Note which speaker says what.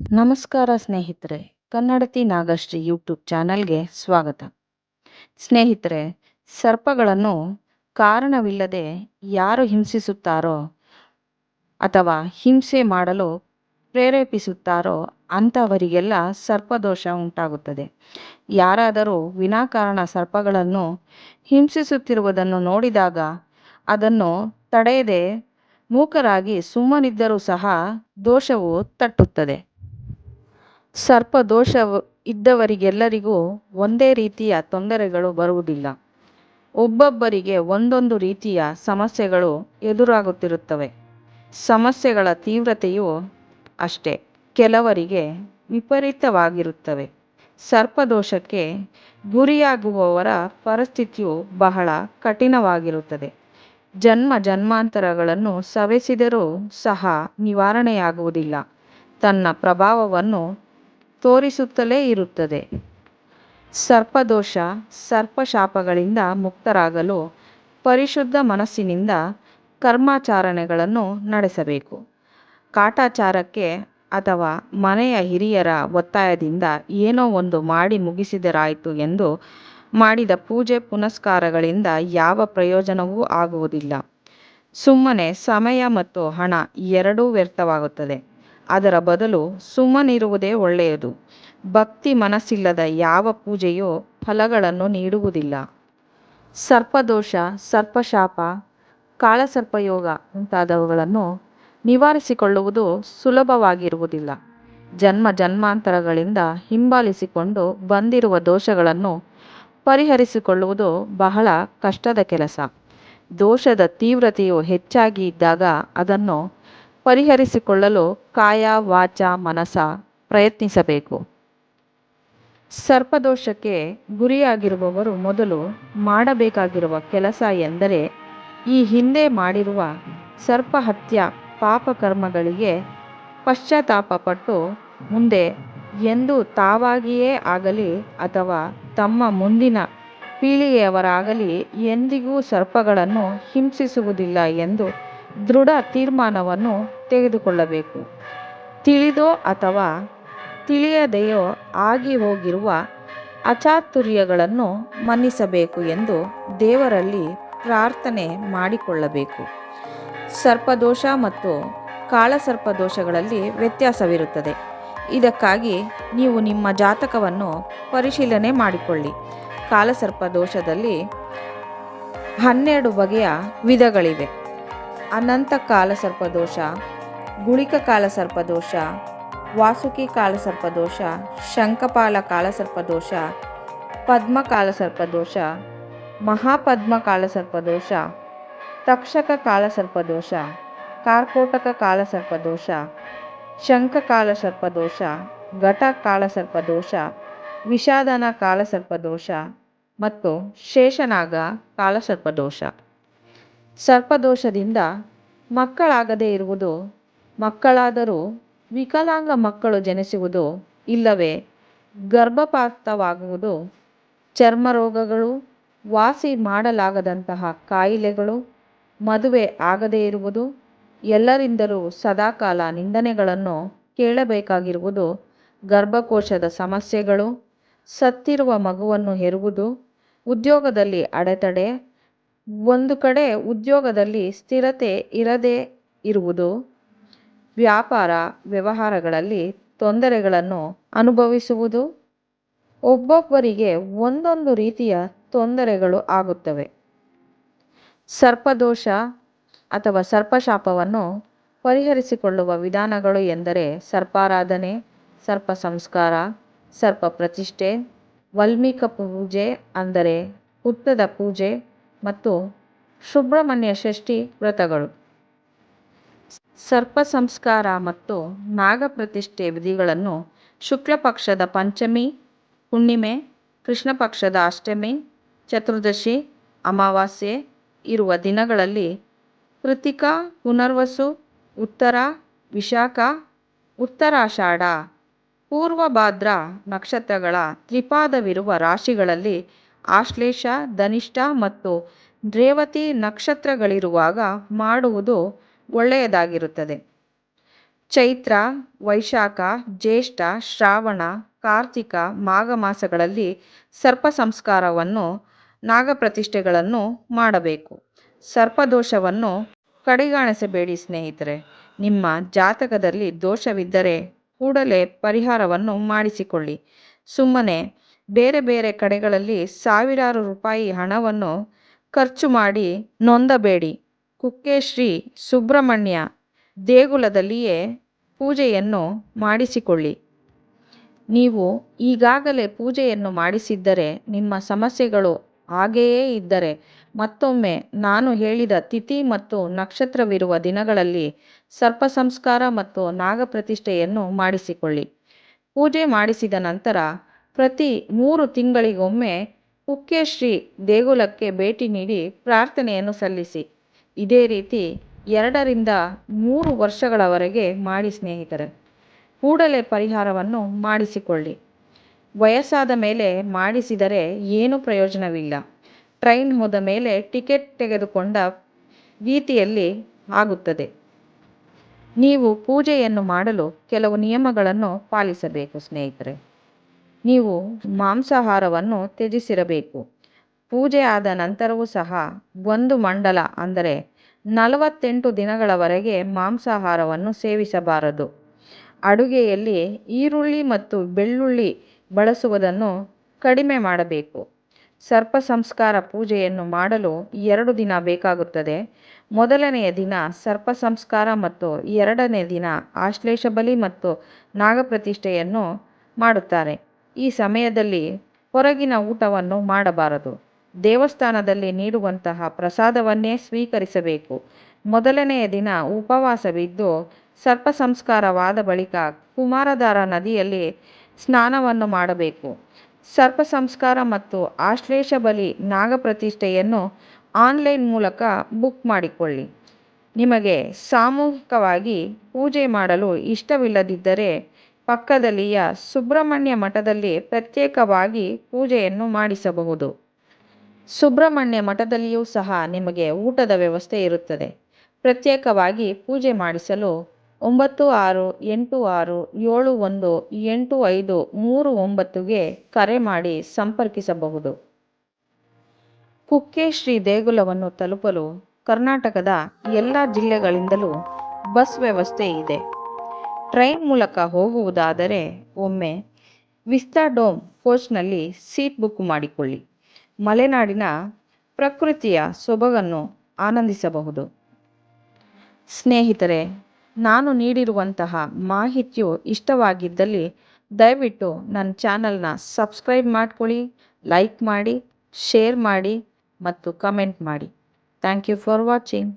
Speaker 1: ನಮಸ್ಕಾರ ಸ್ನೇಹಿತರೆ, ಕನ್ನಡತಿ ನಾಗಶ್ರೀ ಯೂಟ್ಯೂಬ್ ಚಾನಲ್ಗೆ ಸ್ವಾಗತ. ಸ್ನೇಹಿತರೆ, ಸರ್ಪಗಳನ್ನು ಕಾರಣವಿಲ್ಲದೆ ಯಾರು ಹಿಂಸಿಸುತ್ತಾರೋ ಅಥವಾ ಹಿಂಸೆ ಮಾಡಲು ಪ್ರೇರೇಪಿಸುತ್ತಾರೋ ಅಂಥವರಿಗೆಲ್ಲ ಸರ್ಪದೋಷ ಉಂಟಾಗುತ್ತದೆ. ಯಾರಾದರೂ ವಿನಾಕಾರಣ ಸರ್ಪಗಳನ್ನು ಹಿಂಸಿಸುತ್ತಿರುವುದನ್ನು ನೋಡಿದಾಗ ಅದನ್ನು ತಡೆಯದೆ ಮೂಕರಾಗಿ ಸುಮ್ಮನಿದ್ದರೂ ಸಹ ದೋಷವು ತಟ್ಟುತ್ತದೆ. ಸರ್ಪದೋಷ ಇದ್ದವರಿಗೆಲ್ಲರಿಗೂ ಒಂದೇ ರೀತಿಯ ತೊಂದರೆಗಳು ಬರುವುದಿಲ್ಲ. ಒಬ್ಬೊಬ್ಬರಿಗೆ ಒಂದೊಂದು ರೀತಿಯ ಸಮಸ್ಯೆಗಳು ಎದುರಾಗುತ್ತಿರುತ್ತವೆ. ಸಮಸ್ಯೆಗಳ ತೀವ್ರತೆಯೂ ಅಷ್ಟೇ ಕೆಲವರಿಗೆ ವಿಪರೀತವಾಗಿರುತ್ತವೆ. ಸರ್ಪದೋಷಕ್ಕೆ ಗುರಿಯಾಗುವವರ ಪರಿಸ್ಥಿತಿಯು ಬಹಳ ಕಠಿಣವಾಗಿರುತ್ತದೆ. ಜನ್ಮ ಜನ್ಮಾಂತರಗಳನ್ನು ಸವೆಸಿದರೂ ಸಹ ನಿವಾರಣೆಯಾಗುವುದಿಲ್ಲ. ತನ್ನ ಪ್ರಭಾವವನ್ನು ತೋರಿಸುತ್ತಲೇ ಇರುತ್ತದೆ. ಸರ್ಪದೋಷ, ಸರ್ಪಶಾಪಗಳಿಂದ ಮುಕ್ತರಾಗಲು ಪರಿಶುದ್ಧ ಮನಸ್ಸಿನಿಂದ ಕರ್ಮಾಚರಣೆಗಳನ್ನು ನಡೆಸಬೇಕು. ಕಾಟಾಚಾರಕ್ಕೆ ಅಥವಾ ಮನೆಯ ಹಿರಿಯರ ಒತ್ತಾಯದಿಂದ ಏನೋ ಒಂದು ಮಾಡಿ ಮುಗಿಸಿದರಾಯಿತು ಎಂದು ಮಾಡಿದ ಪೂಜೆ ಪುನಸ್ಕಾರಗಳಿಂದ ಯಾವ ಪ್ರಯೋಜನವೂ ಆಗುವುದಿಲ್ಲ. ಸುಮ್ಮನೆ ಸಮಯ ಮತ್ತು ಹಣ ಎರಡೂ ವ್ಯರ್ಥವಾಗುತ್ತದೆ. ಅದರ ಬದಲು ಸುಮ್ಮನಿರುವುದೇ ಒಳ್ಳೆಯದು. ಭಕ್ತಿ ಮನಸ್ಸಿಲ್ಲದ ಯಾವ ಪೂಜೆಯೂ ಫಲಗಳನ್ನು ನೀಡುವುದಿಲ್ಲ. ಸರ್ಪದೋಷ, ಸರ್ಪಶಾಪ, ಕಾಳಸರ್ಪಯೋಗ ಮುಂತಾದವುಗಳನ್ನು ನಿವಾರಿಸಿಕೊಳ್ಳುವುದು ಸುಲಭವಾಗಿರುವುದಿಲ್ಲ. ಜನ್ಮ ಜನ್ಮಾಂತರಗಳಿಂದ ಹಿಂಬಾಲಿಸಿಕೊಂಡು ಬಂದಿರುವ ದೋಷಗಳನ್ನು ಪರಿಹರಿಸಿಕೊಳ್ಳುವುದು ಬಹಳ ಕಷ್ಟದ ಕೆಲಸ. ದೋಷದ ತೀವ್ರತೆಯು ಹೆಚ್ಚಾಗಿ ಇದ್ದಾಗ ಅದನ್ನು ಪರಿಹರಿಸಿಕೊಳ್ಳಲು ಕಾಯ, ವಾಚ, ಮನಸ ಪ್ರಯತ್ನಿಸಬೇಕು. ಸರ್ಪದೋಷಕ್ಕೆ ಗುರಿಯಾಗಿರುವವರು ಮೊದಲು ಮಾಡಬೇಕಾಗಿರುವ ಕೆಲಸ ಎಂದರೆ ಈ ಹಿಂದೆ ಮಾಡಿರುವ ಸರ್ಪಹತ್ಯ ಪಾಪಕರ್ಮಗಳಿಗೆ ಪಶ್ಚಾತ್ತಾಪಪಟ್ಟು ಮುಂದೆ ಎಂದೂ ತಾವಾಗಿಯೇ ಆಗಲಿ ಅಥವಾ ತಮ್ಮ ಮುಂದಿನ ಪೀಳಿಗೆಯವರಾಗಲಿ ಎಂದಿಗೂ ಸರ್ಪಗಳನ್ನು ಹಿಂಸಿಸುವುದಿಲ್ಲ ಎಂದು ದೃಢ ತೀರ್ಮಾನವನ್ನು ತೆಗೆದುಕೊಳ್ಳಬೇಕು. ತಿಳಿದೋ ಅಥವಾ ತಿಳಿಯದೆಯೋ ಆಗಿ ಹೋಗಿರುವ ಅಚಾತುರ್ಯಗಳನ್ನು ಮನ್ನಿಸಬೇಕು ಎಂದು ದೇವರಲ್ಲಿ ಪ್ರಾರ್ಥನೆ ಮಾಡಿಕೊಳ್ಳಬೇಕು. ಸರ್ಪದೋಷ ಮತ್ತು ಕಾಳಸರ್ಪದೋಷಗಳಲ್ಲಿ ವ್ಯತ್ಯಾಸವಿರುತ್ತದೆ. ಇದಕ್ಕಾಗಿ ನೀವು ನಿಮ್ಮ ಜಾತಕವನ್ನು ಪರಿಶೀಲನೆ ಮಾಡಿಕೊಳ್ಳಿ. ಕಾಳಸರ್ಪದೋಷದಲ್ಲಿ 12 ಬಗೆಯ ವಿಧಗಳಿವೆ. ಅನಂತ ಕಾಳಸರ್ಪದೋಷ, ಗುಳಿಕ ಕಾಳಸರ್ಪದೋಷ, ವಾಸುಕಿ ಕಾಳಸರ್ಪದೋಷ, ಶಂಖಪಾಲ ಕಾಳಸರ್ಪದೋಷ, ಪದ್ಮ ಕಾಳಸರ್ಪದೋಷ, ಮಹಾಪದ್ಮ ಕಾಳಸರ್ಪದೋಷ, ತಕ್ಷಕ ಕಾಳಸರ್ಪದೋಷ, ಕಾರ್ಕೋಟಕ ಕಾಳಸರ್ಪದೋಷ, ಶಂಖ ಕಾಳಸರ್ಪದೋಷ, ಘಟ ಕಾಳಸರ್ಪದೋಷ, ವಿಷಾದನ ಕಾಳಸರ್ಪದೋಷ ಮತ್ತು ಶೇಷನಾಗ ಕಾಳಸರ್ಪದೋಷ. ಸರ್ಪದೋಷದಿಂದ ಮಕ್ಕಳಾಗದೇ ಇರುವುದು, ಮಕ್ಕಳಾದರೂ ವಿಕಲಾಂಗ ಮಕ್ಕಳು ಜನಿಸುವುದು, ಇಲ್ಲವೇ ಗರ್ಭಪಾತವಾಗುವುದು, ಚರ್ಮರೋಗಗಳು, ವಾಸಿ ಮಾಡಲಾಗದಂತಹ ಕಾಯಿಲೆಗಳು, ಮದುವೆ ಆಗದೇ ಇರುವುದು, ಎಲ್ಲರಿಂದಲೂ ಸದಾಕಾಲ ನಿಂದನೆಗಳನ್ನು ಕೇಳಬೇಕಾಗಿರುವುದು, ಗರ್ಭಕೋಶದ ಸಮಸ್ಯೆಗಳು, ಸತ್ತಿರುವ ಮಗುವನ್ನು ಹೆರುವುದು, ಉದ್ಯೋಗದಲ್ಲಿ ಅಡೆತಡೆ, ಒಂದು ಕಡೆ ಉದ್ಯೋಗದಲ್ಲಿ ಸ್ಥಿರತೆ ಇರದೇ ಇರುವುದು, ವ್ಯಾಪಾರ ವ್ಯವಹಾರಗಳಲ್ಲಿ ತೊಂದರೆಗಳನ್ನು ಅನುಭವಿಸುವುದು. ಒಬ್ಬೊಬ್ಬರಿಗೆ ಒಂದೊಂದು ರೀತಿಯ ತೊಂದರೆಗಳು ಆಗುತ್ತವೆ. ಸರ್ಪದೋಷ ಅಥವಾ ಸರ್ಪಶಾಪವನ್ನು ಪರಿಹರಿಸಿಕೊಳ್ಳುವ ವಿಧಾನಗಳು ಎಂದರೆ ಸರ್ಪಾರಾಧನೆ, ಸರ್ಪ ಸಂಸ್ಕಾರ, ಸರ್ಪ ಪ್ರತಿಷ್ಠೆ, ವಲ್ಮೀಕ ಪೂಜೆ ಅಂದರೆ ಹುತ್ತದ ಪೂಜೆ ಮತ್ತು ಸುಬ್ರಹ್ಮಣ್ಯ ಷಷ್ಠಿ ವ್ರತಗಳು. ಸರ್ಪ ಸಂಸ್ಕಾರ ಮತ್ತು ನಾಗಪ್ರತಿಷ್ಠೆ ವಿಧಿಗಳನ್ನು ಶುಕ್ಲಪಕ್ಷದ ಪಂಚಮಿ, ಹುಣ್ಣಿಮೆ, ಕೃಷ್ಣಪಕ್ಷದ ಅಷ್ಟಮಿ, ಚತುರ್ದಶಿ, ಅಮಾವಾಸ್ಯೆ ಇರುವ ದಿನಗಳಲ್ಲಿ ಕೃತಿಕಾ, ಪುನರ್ವಸು, ಉತ್ತರ, ವಿಶಾಖ, ಉತ್ತರಾಷಾಢ, ಪೂರ್ವಭಾದ್ರ ನಕ್ಷತ್ರಗಳ ತ್ರಿಪಾದವಿರುವ ರಾಶಿಗಳಲ್ಲಿ ಆಶ್ಲೇಷ, ಧನಿಷ್ಠ ಮತ್ತು ರೇವತಿ ನಕ್ಷತ್ರಗಳಿರುವಾಗ ಮಾಡುವುದು ಒಳ್ಳೆಯದಾಗಿರುತ್ತದೆ. ಚೈತ್ರ, ವೈಶಾಖ, ಜ್ಯೇಷ್ಠ, ಶ್ರಾವಣ, ಕಾರ್ತಿಕ, ಮಾಘ ಮಾಸಗಳಲ್ಲಿ ಸರ್ಪ ಸಂಸ್ಕಾರವನ್ನು ನಾಗಪ್ರತಿಷ್ಠೆಗಳನ್ನು ಮಾಡಬೇಕು. ಸರ್ಪದೋಷವನ್ನು ಕಡೆಗಾಣಿಸಬೇಡಿ ಸ್ನೇಹಿತರೆ. ನಿಮ್ಮ ಜಾತಕದಲ್ಲಿ ದೋಷವಿದ್ದರೆ ಕೂಡಲೇ ಪರಿಹಾರವನ್ನು ಮಾಡಿಸಿಕೊಳ್ಳಿ. ಸುಮ್ಮನೆ ಬೇರೆ ಬೇರೆ ಕಡೆಗಳಲ್ಲಿ ಸಾವಿರಾರು ರೂಪಾಯಿ ಹಣವನ್ನು ಖರ್ಚು ಮಾಡಿ ನೊಂದಬೇಡಿ. ಕುಕ್ಕೆ ಶ್ರೀ ಸುಬ್ರಹ್ಮಣ್ಯ ದೇಗುಲದಲ್ಲಿಯೇ ಪೂಜೆಯನ್ನು ಮಾಡಿಸಿಕೊಳ್ಳಿ. ನೀವು ಈಗಾಗಲೇ ಪೂಜೆಯನ್ನು ಮಾಡಿಸಿದ್ದರೆ, ನಿಮ್ಮ ಸಮಸ್ಯೆಗಳು ಹಾಗೆಯೇ ಇದ್ದರೆ ಮತ್ತೊಮ್ಮೆ ನಾನು ಹೇಳಿದ ತಿಥಿ ಮತ್ತು ನಕ್ಷತ್ರವಿರುವ ದಿನಗಳಲ್ಲಿ ಸರ್ಪ ಸಂಸ್ಕಾರ ಮತ್ತು ನಾಗಪ್ರತಿಷ್ಠೆಯನ್ನು ಮಾಡಿಸಿಕೊಳ್ಳಿ. ಪೂಜೆ ಮಾಡಿಸಿದ ನಂತರ ಪ್ರತಿ 3 ತಿಂಗಳಿಗೊಮ್ಮೆ ಕುಕ್ಕೆ ಶ್ರೀ ದೇಗುಲಕ್ಕೆ ಭೇಟಿ ನೀಡಿ ಪ್ರಾರ್ಥನೆಯನ್ನು ಸಲ್ಲಿಸಿ. ಇದೇ ರೀತಿ 2 ರಿಂದ 3 ವರ್ಷಗಳವರೆಗೆ ಮಾಡಿ ಸ್ನೇಹಿತರೆ. ಕೂಡಲೇ ಪರಿಹಾರವನ್ನು ಮಾಡಿಸಿಕೊಳ್ಳಿ. ವಯಸ್ಸಾದ ಮೇಲೆ ಮಾಡಿಸಿದರೆ ಏನೂ ಪ್ರಯೋಜನವಿಲ್ಲ. ಟ್ರೈನ್ ಹೋದ ಮೇಲೆ ಟಿಕೆಟ್ ತೆಗೆದುಕೊಂಡ ರೀತಿಯಲ್ಲಿ ಆಗುತ್ತದೆ. ನೀವು ಪೂಜೆಯನ್ನು ಮಾಡಲು ಕೆಲವು ನಿಯಮಗಳನ್ನು ಪಾಲಿಸಬೇಕು ಸ್ನೇಹಿತರೆ. ನೀವು ಮಾಂಸಾಹಾರವನ್ನು ತ್ಯಜಿಸಿರಬೇಕು. ಪೂಜೆ ಆದ ನಂತರವೂ ಸಹ 1 ಮಂಡಲ ಅಂದರೆ 48 ದಿನಗಳವರೆಗೆ ಮಾಂಸಾಹಾರವನ್ನು ಸೇವಿಸಬಾರದು. ಅಡುಗೆಯಲ್ಲಿ ಈರುಳ್ಳಿ ಮತ್ತು ಬೆಳ್ಳುಳ್ಳಿ ಬಳಸುವುದನ್ನು ಕಡಿಮೆ ಮಾಡಬೇಕು. ಸರ್ಪ ಸಂಸ್ಕಾರ ಪೂಜೆಯನ್ನು ಮಾಡಲು 2 ದಿನ ಬೇಕಾಗುತ್ತದೆ. ಮೊದಲನೆಯ ದಿನ ಸರ್ಪ ಸಂಸ್ಕಾರ ಮತ್ತು 2ನೇ ದಿನ ಆಶ್ಲೇಷ ಬಲಿ ಮತ್ತು ನಾಗಪ್ರತಿಷ್ಠೆಯನ್ನು ಮಾಡುತ್ತಾರೆ. ಈ ಸಮಯದಲ್ಲಿ ಹೊರಗಿನ ಊಟವನ್ನು ಮಾಡಬಾರದು. ದೇವಸ್ಥಾನದಲ್ಲಿ ನೀಡುವಂತಹ ಪ್ರಸಾದವನ್ನೇ ಸ್ವೀಕರಿಸಬೇಕು. ಮೊದಲನೆಯ ದಿನ ಉಪವಾಸವಿದ್ದು ಸರ್ಪ ಸಂಸ್ಕಾರವಾದ ಬಳಿಕ ಕುಮಾರಧಾರ ನದಿಯಲ್ಲಿ ಸ್ನಾನವನ್ನು ಮಾಡಬೇಕು. ಸರ್ಪ ಸಂಸ್ಕಾರ ಮತ್ತು ಆಶ್ಲೇಷ ಬಲಿ ನಾಗಪ್ರತಿಷ್ಠೆಯನ್ನು ಆನ್ಲೈನ್ ಮೂಲಕ ಬುಕ್ ಮಾಡಿಕೊಳ್ಳಿ. ನಿಮಗೆ ಸಾಮೂಹಿಕವಾಗಿ ಪೂಜೆ ಮಾಡಲು ಇಷ್ಟವಿಲ್ಲದಿದ್ದರೆ ಪಕ್ಕದಲ್ಲಿಯ ಸುಬ್ರಹ್ಮಣ್ಯ ಮಠದಲ್ಲಿ ಪ್ರತ್ಯೇಕವಾಗಿ ಪೂಜೆಯನ್ನು ಮಾಡಿಸಬಹುದು. ಸುಬ್ರಹ್ಮಣ್ಯ ಮಠದಲ್ಲಿಯೂ ಸಹ ನಿಮಗೆ ಊಟದ ವ್ಯವಸ್ಥೆ ಇರುತ್ತದೆ. ಪ್ರತ್ಯೇಕವಾಗಿ ಪೂಜೆ ಮಾಡಿಸಲು 9686718539ಗೆ ಕರೆ ಮಾಡಿ ಸಂಪರ್ಕಿಸಬಹುದು. ಕುಕ್ಕೆ ಶ್ರೀ ದೇಗುಲವನ್ನು ತಲುಪಲು ಕರ್ನಾಟಕದ ಎಲ್ಲ ಜಿಲ್ಲೆಗಳಿಂದಲೂ ಬಸ್ ವ್ಯವಸ್ಥೆ ಇದೆ. ಟ್ರೈನ್ ಮೂಲಕ ಹೋಗುವುದಾದರೆ ಒಮ್ಮೆ ವಿಸ್ಟಾಡೋಮ್ ಕೋಚ್ನಲ್ಲಿ ಸೀಟ್ ಬುಕ್ ಮಾಡಿಕೊಳ್ಳಿ. ಮಲೆನಾಡಿನ ಪ್ರಕೃತಿಯ ಸೊಬಗನ್ನು ಆನಂದಿಸಬಹುದು. ಸ್ನೇಹಿತರೆ, ನಾನು ನೀಡಿರುವಂತಹ ಮಾಹಿತಿಯು ಇಷ್ಟವಾಗಿದ್ದಲ್ಲಿ ದಯವಿಟ್ಟು ನನ್ನ ಚಾನಲ್ನ ಸಬ್ಸ್ಕ್ರೈಬ್ ಮಾಡ್ಕೊಳ್ಳಿ, ಲೈಕ್ ಮಾಡಿ, ಶೇರ್ ಮಾಡಿ ಮತ್ತು ಕಮೆಂಟ್ ಮಾಡಿ. Thank you for watching.